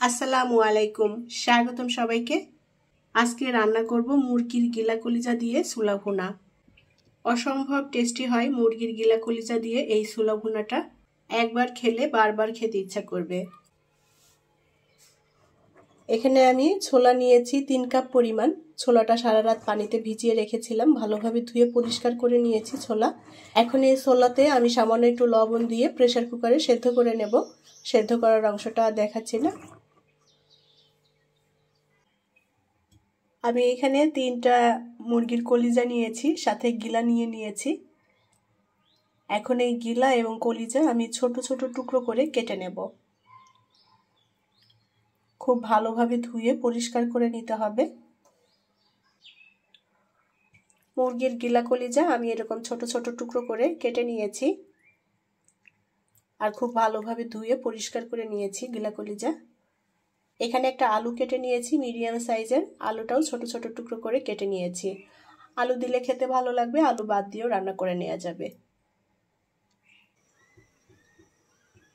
আসসালামু আলাইকুম, স্বাগতম সবাইকে। আজকে রান্না করব মুরগির গিলা কলিজা দিয়ে ছোলা ভুনা। অসম্ভব টেস্টি হয় মুরগির গিলা কলিজা দিয়ে এই ছোলা ভুনাটা। একবার খেলে বারবার খেতে ইচ্ছা করবে। এখানে আমি ছোলা নিয়েছি 3 কাপ পরিমাণ। ছোলাটা সারা রাত পানিতে ভিজিয়ে রেখেছিলাম, ভালোভাবে ধুয়ে পরিষ্কার করে নিয়েছি ছোলা। এখন এই ছোলাতে আমি সামান্য একটু লবণ দিয়ে প্রেসার কুকারে সেদ্ধ করে নেব। সেদ্ধ করার অংশটা দেখাচ্ছি না। আমি এখানে 3টা মুরগির কলিজা নিয়েছি, সাথে গিলা নিয়েছি। এখন এই গিলা এবং কলিজা আমি ছোট ছোট টুকরো করে কেটে নেব। খুব ভালোভাবে ধুয়ে পরিষ্কার করে নিতে হবে। মুরগির গিলা কলিজা আমি এরকম ছোট ছোট টুকরো করে কেটে নিয়েছি আর খুব ভালোভাবে ধুয়ে পরিষ্কার করে নিয়েছি গিলা কলিজা। এখানে একটা আলু কেটে নিয়েছি মিডিয়াম সাইজের, আলুটাও ছোট ছোট টুকরো করে কেটে নিয়েছি। আলু দিলে খেতে ভালো লাগবে, আলু বাদ দিয়েও রান্না করে নেওয়া যাবে।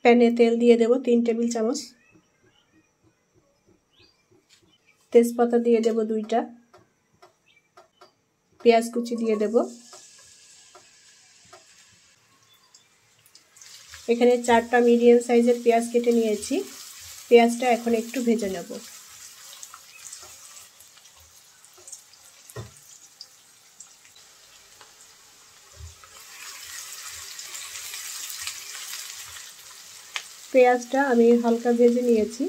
প্যানে তেল দিয়ে দেব 3 টেবিল চামচ। তেজপাতা দিয়ে দেব 2টা। পেঁয়াজ কুচি দিয়ে দেব। এখানে 4টা মিডিয়াম সাইজের পেঁয়াজ কেটে নিয়েছি। পেঁয়াজটা এখন একটু ভেজে নেব। পেঁয়াজটা আমি হালকা ভেজে নিয়েছি।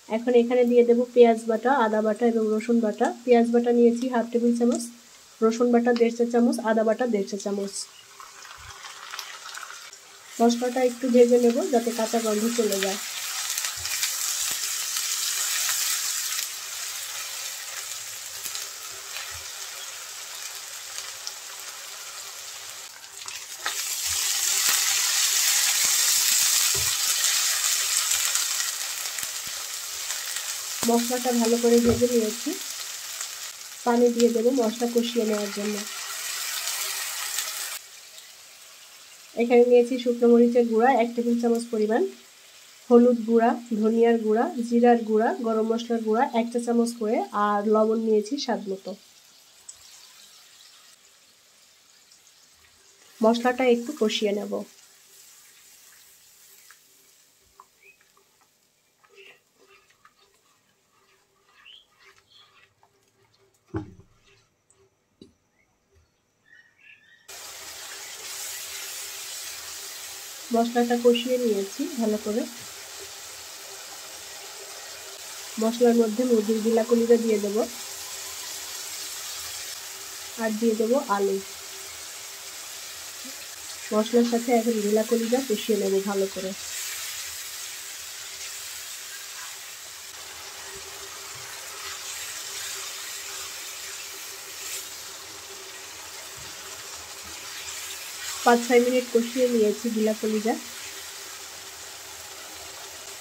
এখন এখানে দিয়ে দেব পেঁয়াজ বাটা, আদা বাটা এবং রসুন বাটা। পেঁয়াজ বাটা নিয়েছি 1/2 টেবিল চামচ, রসুন বাটা 1.5 চা চামচ, আদা বাটা 1.5 চা চামচ। মশলাটা একটু ভেজে নেব যাতে কাঁচা গন্ধ চলে যায়। মশলাটা ভালো করে ভেজে নিয়েছি। পানি দিয়ে দেব মশলা কষিয়ে নেওয়ার জন্য। এখানে নিয়েছি শুকনো মরিচের গুঁড়া 1 টেবিল চামচ পরিমাণ, হলুদ গুঁড়া, ধনিয়ার গুঁড়া, জিরার গুঁড়া, গরম মশলার গুঁড়া 1 চা চামচ করে, আর লবণ নিয়েছি স্বাদ মতো। মশলাটা একটু কষিয়ে নেব। মশলাটা কষিয়ে নিয়েছি ভালো করে। মশলার মধ্যে মুরগির গিলা কলিজা দিয়ে দেব আর দিয়ে দেব আলু। মশলার সাথে এখন গিলা কলিজা কষিয়ে নেব ভালো করে। পাঁচ 6 মিনিট কষিয়ে নিয়েছি গিলা কলিজা।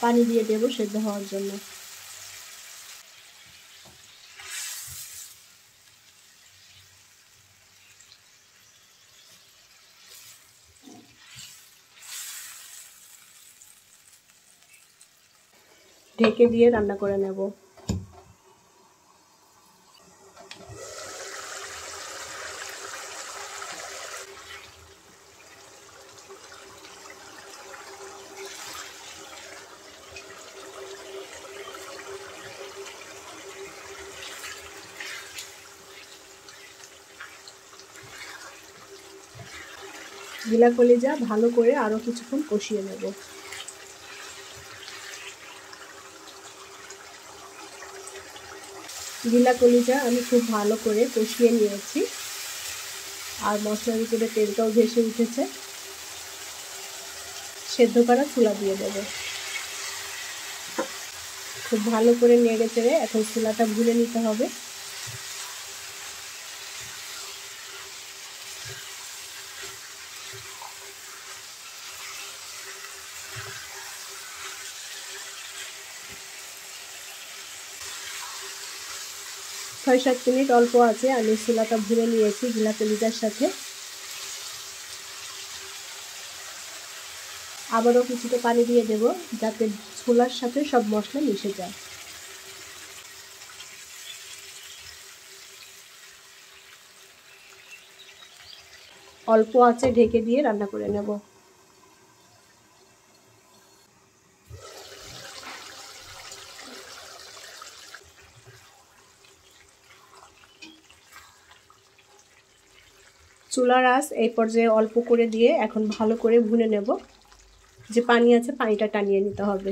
পানি দিয়ে দেব সেদ্ধ হওয়ার জন্য। ঢেকে দিয়ে রান্না করে নেব। গিলা কলিজা ভালো করে আরো কিছুক্ষণ কষিয়ে নেব। গিলা কলিজা আমি খুব ভালো করে কষিয়ে নিয়েছি আর মশলার ভিতরে তেলটাও ভেসে উঠেছে। সেদ্ধ করা ছোলা দিয়ে দেব। খুব ভালো করে নেড়ে চেড়ে এখন ছোলাটা ভুনে নিতে হবে। ছয় 7 মিনিট অল্প আছে আমি ছোলাটা ভুনে নিয়েছি গিলা কলিজার সাথে। আবারও কিছুটা পানি দিয়ে দেব যাতে ছোলার সাথে সব মশলা মিশে যায়। অল্প আঁচে ঢেকে দিয়ে রান্না করে নেব। চুলার আঁচ এই পর্যায়ে অল্প করে দিয়ে এখন ভালো করে ভুনে নেব। যে পানি আছে পানিটা টানিয়ে নিতে হবে।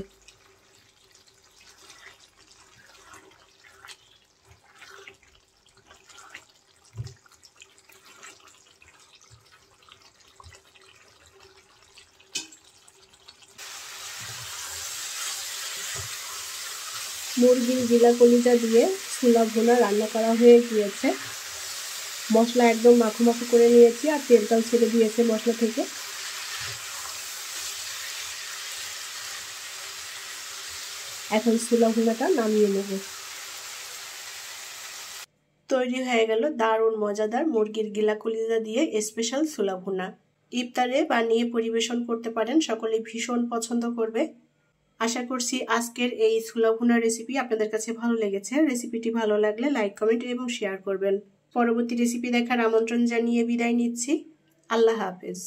মুরগির গিলা কলিজা দিয়ে ছোলা ভুনা রান্না করা হয়ে গিয়েছে। মশলা একদম মাখো মাখো করে নিয়েছি আর তেলটাও ছেড়ে দিয়েছে মশলা থেকে। এখন ছোলা ভুনাটা নামিয়ে নেব। তৈরি হয়ে গেল দারুণ মজাদার মুরগির গিলা কলিজা দিয়ে স্পেশাল ছোলা ভুনা। ইফতারে বানিয়ে পরিবেশন করতে পারেন, সকলে ভীষণ পছন্দ করবে। আশা করছি আজকের এই ছোলা ভুনা রেসিপি আপনাদের কাছে ভালো লেগেছে। রেসিপিটি ভালো লাগলে লাইক, কমেন্ট এবং শেয়ার করবেন। পরবর্তী রেসিপি দেখার আমন্ত্রণ জানিয়ে বিদায় নিচ্ছি। আল্লাহ হাফেজ।